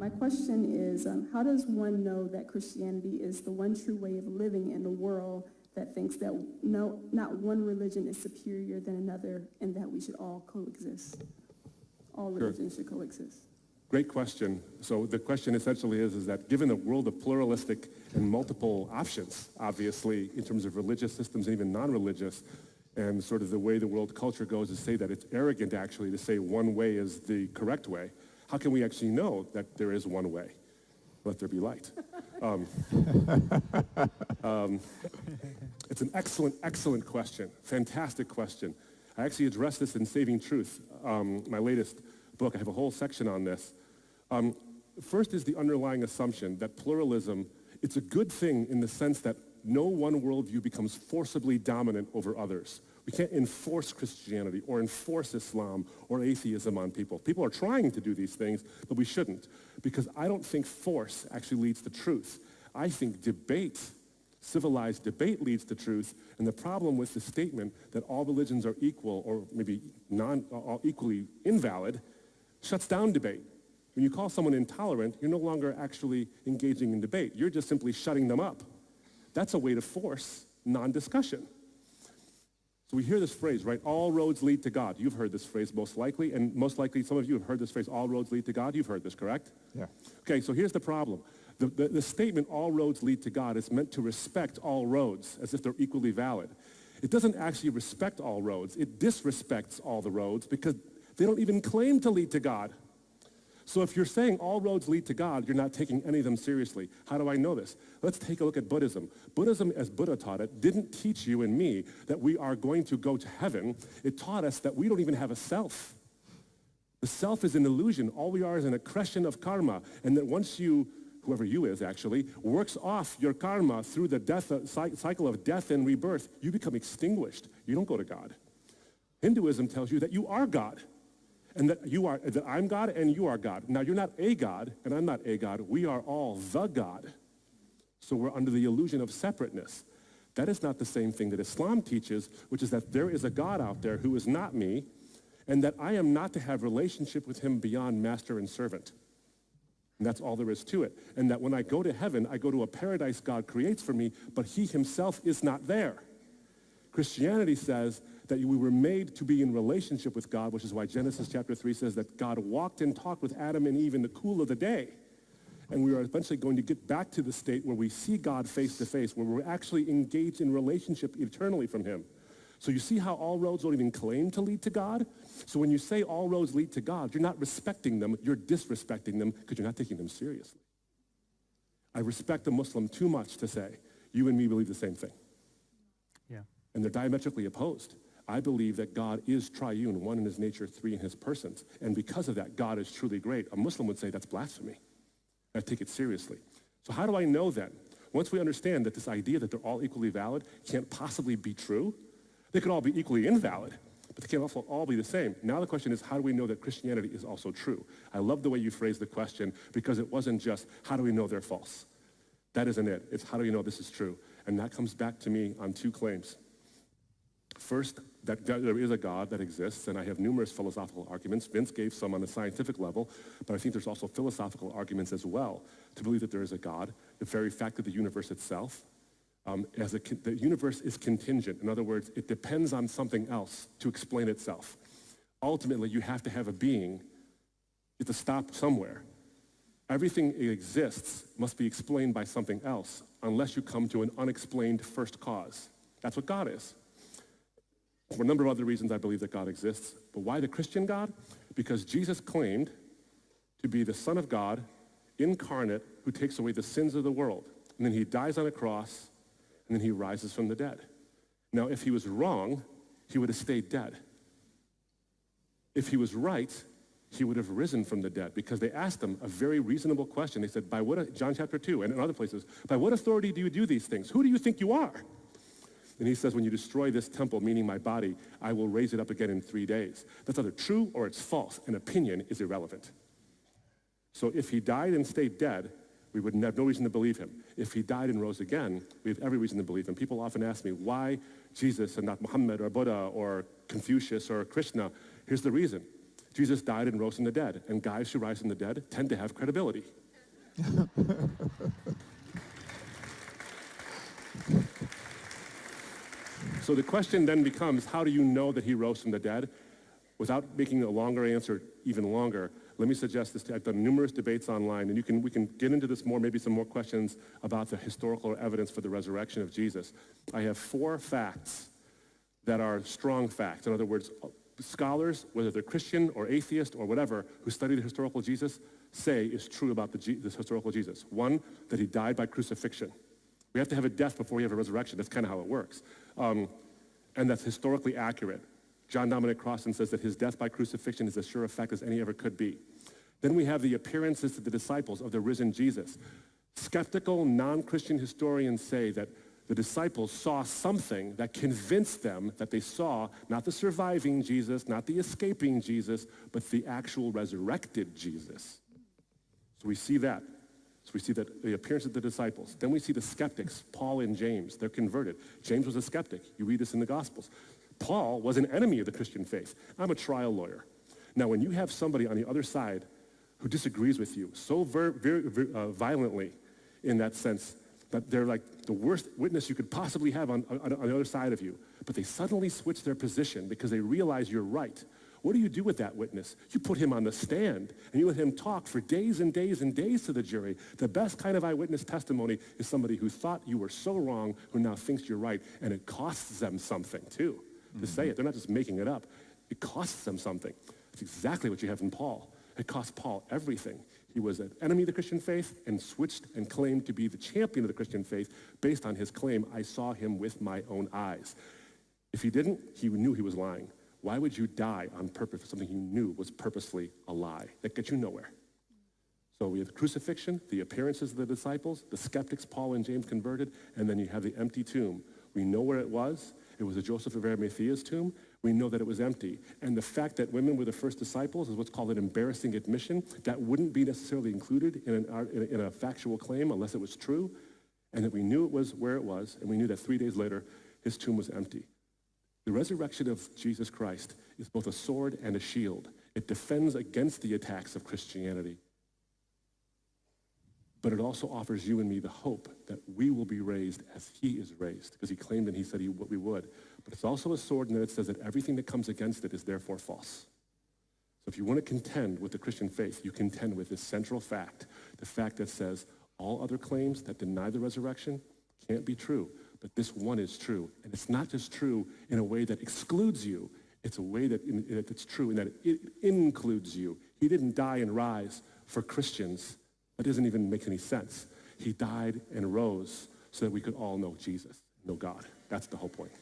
My question is, how does one know that Christianity is the one true way of living in a world that thinks that not one religion is superior than another and that we should all coexist? All religions should coexist. Great question. So the question essentially is that given a world of pluralistic and multiple options, obviously, in terms of religious systems and even non-religious, and sort of the way the world culture goes is say that it's arrogant actually to say one way is the correct way. How can we actually know that there is one way? Let there be light. It's an excellent, excellent question. Fantastic question. I actually addressed this in Saving Truth, my latest book. I have a whole section on this. First is the underlying assumption that pluralism, it's a good thing in the sense that no one worldview becomes forcibly dominant over others. We can't enforce Christianity or enforce Islam or atheism on people. People are trying to do these things, but we shouldn't, because I don't think force actually leads to truth. I think debate, civilized debate, leads to truth, and the problem with the statement that all religions are equal or maybe equally invalid shuts down debate. When you call someone intolerant, you're no longer actually engaging in debate. You're just simply shutting them up. That's a way to force non-discussion. So we hear this phrase, right? All roads lead to God. You've heard this phrase most likely, and most likely some of you have heard this phrase, all roads lead to God. You've heard this, correct? Yeah. Okay, so here's the problem. The statement, all roads lead to God, is meant to respect all roads as if they're equally valid. It doesn't actually respect all roads. It disrespects all the roads because they don't even claim to lead to God. So if you're saying all roads lead to God, you're not taking any of them seriously. How do I know this? Let's take a look at Buddhism. Buddhism, as Buddha taught it, didn't teach you and me that we are going to go to heaven. It taught us that we don't even have a self. The self is an illusion. All we are is an accretion of karma. And that once you, whoever you is actually, works off your karma through the cycle of death and rebirth, you become extinguished. You don't go to God. Hinduism tells you that you are God. And that I'm God and you are God. Now, you're not a God, and I'm not a God. We are all the God. So we're under the illusion of separateness. That is not the same thing that Islam teaches, which is that there is a God out there who is not me, and that I am not to have relationship with him beyond master and servant. And that's all there is to it. And that when I go to heaven, I go to a paradise God creates for me, but he himself is not there. Christianity says that we were made to be in relationship with God, which is why Genesis chapter 3 says that God walked and talked with Adam and Eve in the cool of the day. And we are eventually going to get back to the state where we see God face to face, where we're actually engaged in relationship eternally from him. So you see how all roads don't even claim to lead to God? So when you say all roads lead to God, you're not respecting them, you're disrespecting them because you're not taking them seriously. I respect a Muslim too much to say, you and me believe the same thing. Yeah. And they're diametrically opposed. I believe that God is triune, one in his nature, three in his persons. And because of that, God is truly great. A Muslim would say that's blasphemy. I take it seriously. So how do I know then? Once we understand that this idea that they're all equally valid can't possibly be true, they could all be equally invalid, but they can't also all be the same. Now the question is, how do we know that Christianity is also true? I love the way you phrased the question because it wasn't just, how do we know they're false? That isn't it. It's how do we know this is true? And that comes back to me on two claims. First, that there is a God that exists, and I have numerous philosophical arguments. Vince gave some on the scientific level, but I think there's also philosophical arguments as well to believe that there is a God. The very fact that the universe itself, the universe is contingent. In other words, it depends on something else to explain itself. Ultimately, you have to have a being. You have to stop somewhere. Everything that exists must be explained by something else unless you come to an unexplained first cause. That's what God is. For a number of other reasons, I believe that God exists. But why the Christian God? Because Jesus claimed to be the Son of God, incarnate, who takes away the sins of the world. And then he dies on a cross, and then he rises from the dead. Now, if he was wrong, he would have stayed dead. If he was right, he would have risen from the dead, because they asked him a very reasonable question. They said, John chapter 2 and in other places, by what authority do you do these things? Who do you think you are? And he says, when you destroy this temple, meaning my body, I will raise it up again in 3 days. That's either true or it's false. An opinion is irrelevant. So if he died and stayed dead, we would have no reason to believe him. If he died and rose again, we have every reason to believe him. People often ask me, why Jesus and not Muhammad or Buddha or Confucius or Krishna? Here's the reason. Jesus died and rose from the dead, and guys who rise from the dead tend to have credibility. So the question then becomes, how do you know that he rose from the dead? Without making a longer answer even longer, let me suggest this. I've done numerous debates online, and we can get into this more, maybe some more questions about the historical evidence for the resurrection of Jesus. I have 4 facts that are strong facts. In other words, scholars, whether they're Christian or atheist or whatever, who study the historical Jesus, say is true about this historical Jesus. 1, that he died by crucifixion. We have to have a death before we have a resurrection. That's kind of how it works. And that's historically accurate. John Dominic Crossan says that his death by crucifixion is as sure a fact as any ever could be. Then we have the appearances to the disciples of the risen Jesus. Skeptical, non-Christian historians say that the disciples saw something that convinced them that they saw not the surviving Jesus, not the escaping Jesus, but the actual resurrected Jesus. So we see that. So we see that the appearance of the disciples. Then we see the skeptics, Paul and James. They're converted. James was a skeptic. You read this in the Gospels. Paul was an enemy of the Christian faith. I'm a trial lawyer. Now, when you have somebody on the other side who disagrees with you so very violently in that sense that they're like the worst witness you could possibly have on the other side of you, but they suddenly switch their position because they realize you're right. What do you do with that witness? You put him on the stand, and you let him talk for days and days and days to the jury. The best kind of eyewitness testimony is somebody who thought you were so wrong, who now thinks you're right, and it costs them something, too, to say it. They're not just making it up. It costs them something. That's exactly what you have in Paul. It cost Paul everything. He was an enemy of the Christian faith and switched and claimed to be the champion of the Christian faith based on his claim, I saw him with my own eyes. If he didn't, he knew he was lying. Why would you die on purpose for something you knew was purposely a lie? That gets you nowhere. So we have the crucifixion, the appearances of the disciples, the skeptics, Paul and James converted, and then you have the empty tomb. We know where it was. It was a Joseph of Arimathea's tomb. We know that it was empty. And the fact that women were the first disciples is what's called an embarrassing admission. That wouldn't be necessarily included in a factual claim unless it was true. And that we knew it was where it was, and we knew that 3 days later, his tomb was empty. The resurrection of Jesus Christ is both a sword and a shield. It defends against the attacks of Christianity. But it also offers you and me the hope that we will be raised as he is raised, because he claimed and he said we would. But it's also a sword in that it says that everything that comes against it is therefore false. So if you want to contend with the Christian faith, you contend with this central fact, the fact that says all other claims that deny the resurrection can't be true. But this one is true. And it's not just true in a way that excludes you. It's a way that it's true in that it includes you. He didn't die and rise for Christians. That doesn't even make any sense. He died and rose so that we could all know Jesus, know God. That's the whole point.